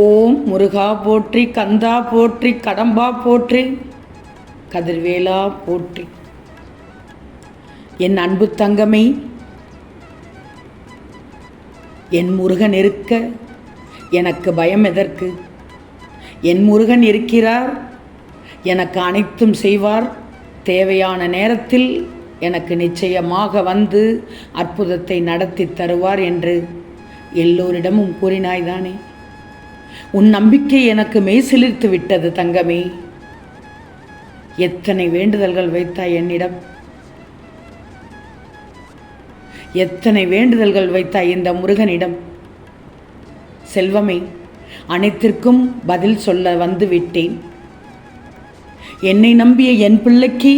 ஓம் முருகா போற்றி, கந்தா போற்றி, கடம்பா போற்றி, கதிர்வேலா போற்றி. என் அன்பு தங்கமே, என் முருகன் இருக்க எனக்கு பயம் எதற்கு? என் முருகன் இருக்கிறார், எனக்கு அனைத்தும் செய்வார். தேவையான நேரத்தில் எனக்கு நிச்சயமாக வந்து அற்புதத்தை நடத்தி தருவார் என்று எல்லோரிடமும் கூறினாய்தானே. உன் நம்பிக்கை எனக்கு மெய்சிலிர்த்து விட்டது தங்கமே. எத்தனை வேண்டுதல்கள் வைத்தாய் என்னிடம், எத்தனை வேண்டுதல்கள் வைத்தாய் இந்த முருகனிடம். செல்வமே, அனைத்திற்கும் பதில் சொல்ல வந்து விட்டேன். என்னை நம்பிய என் பிள்ளைக்கு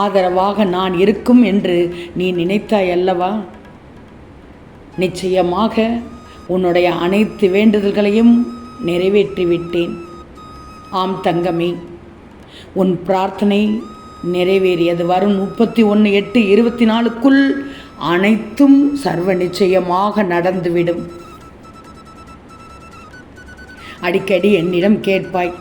ஆதரவாக நான் இருக்கும் என்று நீ நினைத்தாய் அல்லவா? நிச்சயமாக உன்னுடைய அனைத்து வேண்டுதல்களையும் நிறைவேற்றிவிட்டேன். ஆம் தங்கமே, உன் பிரார்த்தனை நிறைவேறியது. வரும் 31/8/24க்குள் அனைத்தும் சர்வ நிச்சயமாக நடந்துவிடும். அடிக்கடி என்னிடம் கேட்பாய்,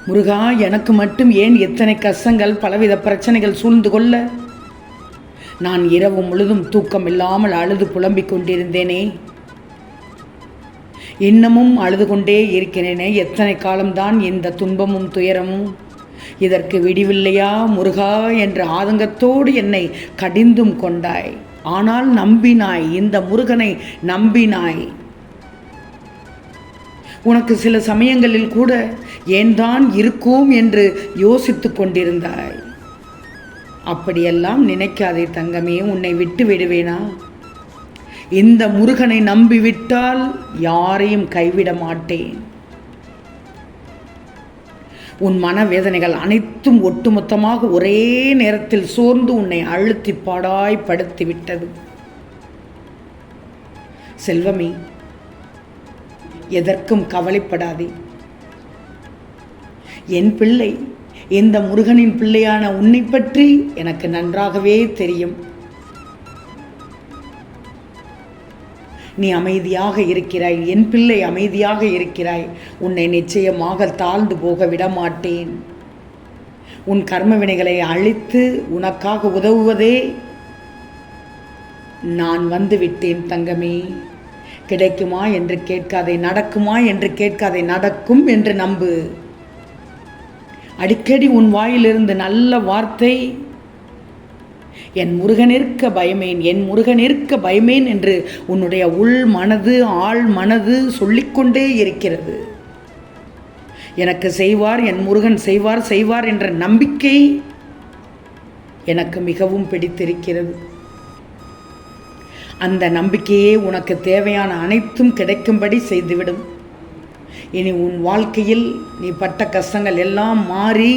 முருகா, எனக்கு மட்டும் ஏன் எத்தனை கஷ்டங்கள், பலவித பிரச்சனைகள் சூழ்ந்து கொள்ள? நான் இரவு முழுதும் தூக்கம் இல்லாமல் அழுது புலம்பிக் கொண்டிருந்தேனே, இன்னமும் அழுது கொண்டே இருக்கிறேனே. எத்தனை காலம்தான் இந்த துன்பமும் துயரமும்? இதற்கு விடிவில்லையா முருகா என்ற ஆதங்கத்தோடு என்னை கடிந்தும் கொண்டாய். ஆனால் நம்பினாய், இந்த முருகனை நம்பினாய். உனக்கு சில சமயங்களில் கூட ஏன் தான் இருக்கும் என்று யோசித்து கொண்டிருந்தாய். அப்படியெல்லாம் நினைக்காதே தங்கமே, உன்னை விட்டு விடுவேனா? இந்த முருகனை நம்பிவிட்டால் யாரையும் கைவிட மாட்டேன். உன் மனவேதனைகள் அனைத்தும் ஒட்டுமொத்தமாக ஒரே நேரத்தில் சோர்ந்து உன்னை அழுத்தி பாடாய்படுத்திவிட்டது. செல்வமே, எதற்கும் கவலைப்படாதே. என் பிள்ளை, இந்த முருகனின் பிள்ளையான உன்னை பற்றி எனக்கு நன்றாகவே தெரியும். நீ அமைதியாக இருக்கிறாய், என் பிள்ளை அமைதியாக இருக்கிறாய். உன்னை நிச்சயமாக தாழ்ந்து போக விடமாட்டேன். உன் கர்ம வினைகளை அழித்து உனக்காக உதவுவதே நான் வந்து விட்டேன் தங்கமே. கிடைக்குமா என்று கேட்காதே, நடக்குமா என்று கேட்காதே, நடக்கும் என்று நம்பு. அடிக்கடி உன் வாயிலிருந்து நல்ல வார்த்தை, என் முருகனிற்க பயமேன், என் முருகனிற்க பயமேன் என்று உன்னுடைய உள் மனது, ஆழ் மனது சொல்லிக்கொண்டே இருக்கிறது. எனக்கு செய்வார், என் முருகன் செய்வார் செய்வார் என்ற நம்பிக்கை எனக்கு மிகவும் பிடித்திருக்கிறது. அந்த நம்பிக்கையே உனக்கு தேவையான அனைத்தும் கிடைக்கும்படி செய்துவிடும். இனி உன் வாழ்க்கையில் நீ பட்ட கஷ்டங்கள் எல்லாம் மாறி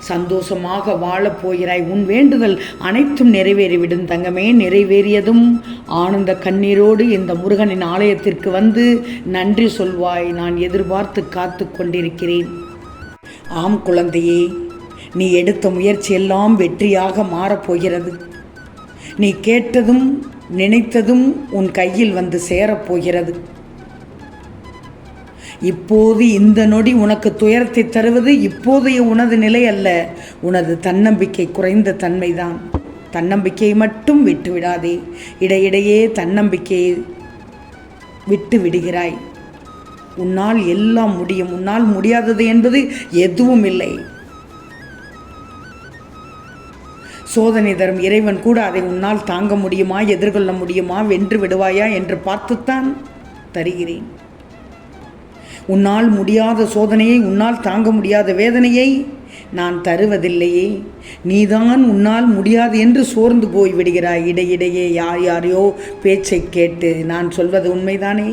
சந்தோஷமாக வாழப் போகிறாய். உன் வேண்டுதல் அனைத்தும் நிறைவேறிவிடும் தங்கமே. நிறைவேறியதும் ஆனந்த கண்ணீரோடு இந்த முருகனின் ஆலயத்திற்கு வந்து நன்றி சொல்வாய். நான் எதிர்பார்த்து காத்து கொண்டிருக்கிறேன். ஆம் குழந்தையே, நீ எடுத்த முயற்சி எல்லாம் வெற்றியாக மாறப்போகிறது. நீ கேட்டதும் நினைத்ததும் உன் கையில் வந்து சேரப்போகிறது. இப்போது இந்த நொடி உனக்கு துயரத்தை தருவது இப்போதைய உனது நிலை அல்ல, உனது தன்னம்பிக்கை குறைந்த தன்மைதான். தன்னம்பிக்கையை மட்டும் விட்டு விடாதே. இடையிடையே தன்னம்பிக்கையை விட்டு விடுகிறாய். உன்னால் எல்லாம் முடியும். உன்னால் முடியாதது என்பது எதுவும் இல்லை. சோதனை தரும் இறைவன் கூட அதை உன்னால் தாங்க முடியுமா, எதிர்கொள்ள முடியுமா, வென்று விடுவாயா என்று பார்த்துத்தான் தருகிறேன். உன்னால் முடியாத சோதனையை, உன்னால் தாங்க முடியாத வேதனையை நான் தருவதில்லையே. நீதான் உன்னால் முடியாது என்று சோர்ந்து போய் விடுகிறாய். இடையிடையே யார் யாரையோ பேச்சை கேட்டு. நான் சொல்வது உண்மைதானே?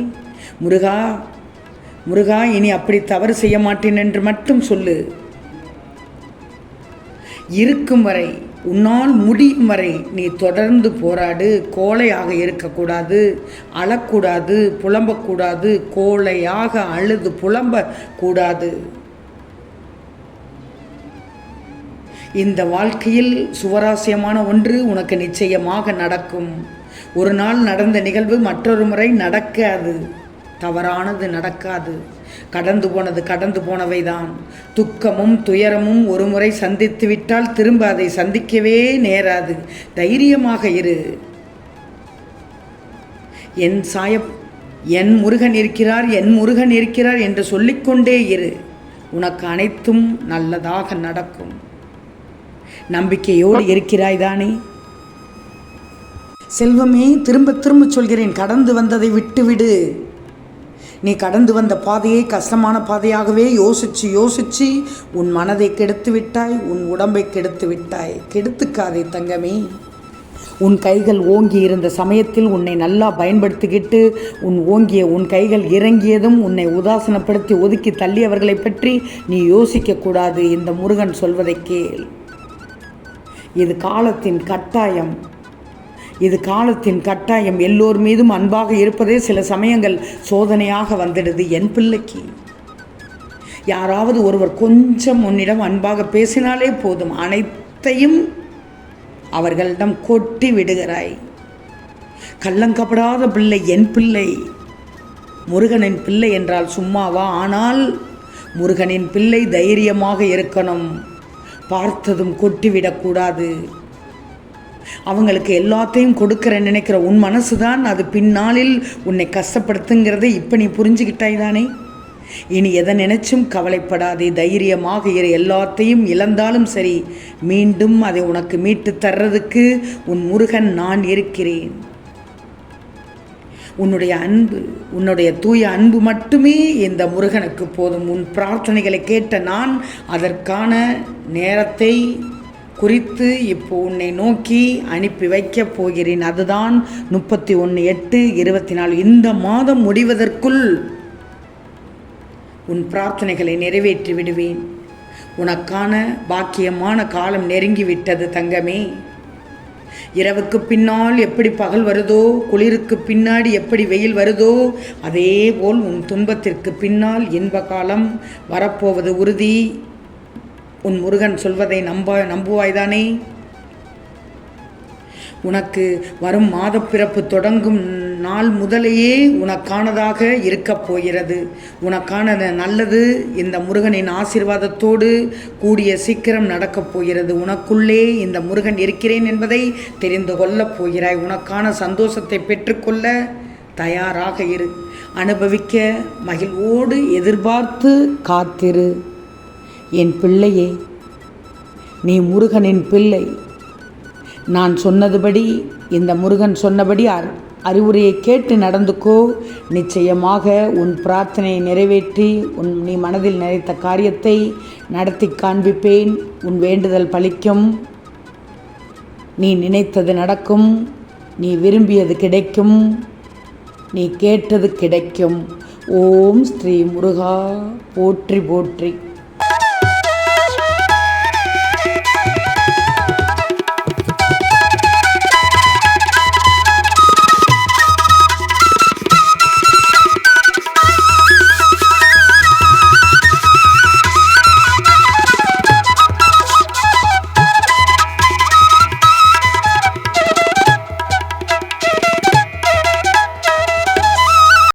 முருகா, முருகா, இனி அப்படி தவறு செய்ய மாட்டேன் என்று மட்டும் சொல்லு. இருக்கும் வரை, உன்னால் முடியும் வரை நீ தொடர்ந்து போராடு. கோழையாக இருக்கக்கூடாது, அழக்கூடாது, புலம்பக்கூடாது. கோழையாக அழுது புலம்பக்கூடாது. இந்த வாழ்க்கையில் சுவராசியமான ஒன்று உனக்கு நிச்சயமாக நடக்கும். ஒரு நாள் நடந்த நிகழ்வு மற்றொரு முறை நடக்காது. தவறானது நடக்காது. கடந்து போனது கடந்து போனவைதான். துக்கமும் துயரமும் ஒரு முறை சந்தித்து விட்டால் திரும்ப அதை சந்திக்கவே நேராது. தைரியமாக இரு. என் முருகன் இருக்கிறார், என் முருகன் இருக்கிறார் என்று சொல்லிக்கொண்டே இரு. உனக்கு அனைத்தும் நல்லதாக நடக்கும். நம்பிக்கையோடு இருக்கிறாய் தானே? செல்வமே, திரும்ப திரும்ப சொல்கிறேன், கடந்து வந்ததை விட்டுவிடு. நீ கடந்து வந்த பாதையை கஷ்டமான பாதையாகவே யோசிச்சு உன் மனதை கெடுத்து விட்டாய், உன் உடம்பை கெடுத்து விட்டாய். கெடுத்துக்காதே தங்கமே. உன் கைகள் ஓங்கி இருந்த சமயத்தில் உன்னை நல்லா பயன்படுத்திக்கிட்டு உன் கைகள் இறங்கியதும் உன்னை உதாசனப்படுத்தி ஒதுக்கி தள்ளியவர்களை பற்றி நீ யோசிக்கக்கூடாது. இந்த முருகன் சொல்வதை கேள். இது காலத்தின் கட்டாயம். இது காலத்தின் கட்டாயம். எல்லோர் மீதும் அன்பாக இருப்பதே சில சமயங்கள் சோதனையாக வந்துடுது. என் பிள்ளைக்கு யாராவது ஒருவர் கொஞ்சம் உன்னிடம் அன்பாக பேசினாலே போதும், அனைத்தையும் அவர்களிடம் கொட்டி விடுகிறாய். கள்ளங்கப்படாத பிள்ளை என் பிள்ளை. முருகனின் பிள்ளை என்றால் சும்மாவா? ஆனால் முருகனின் பிள்ளை தைரியமாக இருக்கணும். பார்த்ததும் கொட்டிவிடக்கூடாது. அவங்களுக்கு எல்லாத்தையும் கொடுக்கிற நினைக்கிற உன் மனசு தான் அது பின்னாளில் உன்னை கஷ்டப்படுத்துங்கிறத இப்போ நீ புரிஞ்சுக்கிட்டாய் தானே? இனி எதை நினைச்சும் கவலைப்படாதே. தைரியமாக இரு. எல்லாத்தையும் இழந்தாலும் சரி, மீண்டும் அதை உனக்கு மீட்டு தர்றதுக்கு உன் முருகன் நான் இருக்கிறேன். உன்னுடைய அன்பு, உன்னுடைய தூய அன்பு மட்டுமே இந்த முருகனுக்கு போதும். உன் பிரார்த்தனைகளை கேட்ட நான் அதற்கான நேரத்தை குறித்து இப்போ உன்னை நோக்கி அனுப்பி வைக்கப் போகிறேன். அதுதான் 31/8/24. இந்த மாதம் முடிவதற்குள் உன் பிரார்த்தனைகளை நிறைவேற்றி விடுவேன். உனக்கான பாக்கியமான காலம் நெருங்கிவிட்டது தங்கமே. இரவுக்கு பின்னால் எப்படி பகல் வருதோ, குளிருக்கு பின்னாடி எப்படி வெயில் வருதோ, அதே போல் உன் துன்பத்திற்கு பின்னால் இன்ப காலம் வரப்போவது உறுதி. உன் முருகன் சொல்வதை நம்புவாய்தானே? உனக்கு வரும் மாதப்பிறப்பு தொடங்கும் நாள் முதலேயே உனக்கானதாக இருக்கப் போகிறது. உனக்கான நல்லது இந்த முருகனின் ஆசீர்வாதத்தோடு கூடிய சீக்கிரம் நடக்கப் போகிறது. உனக்குள்ளே இந்த முருகன் இருக்கிறேன் என்பதை தெரிந்து கொள்ளப் போகிறாய். உனக்கான சந்தோஷத்தை பெற்றுக்கொள்ள தயாராக இரு. அனுபவிக்க மகிழ்வோடு எதிர்பார்த்து காத்திரு. என் பிள்ளையே, நீ முருகனின் பிள்ளை. நான் சொன்னதுபடி, இந்த முருகன் சொன்னபடி அறிவுரையை கேட்டு நடந்துக்கோ. நிச்சயமாக உன் பிரார்த்தனையை நிறைவேற்றி நீ மனதில் நினைத்த காரியத்தை நடத்தி காண்பிப்பேன். உன் வேண்டுதல் பலிக்கும். நீ நினைத்தது நடக்கும். நீ விரும்பியது கிடைக்கும். நீ கேட்டது கிடைக்கும். ஓம் ஸ்ரீ முருகா போற்றி போற்றி.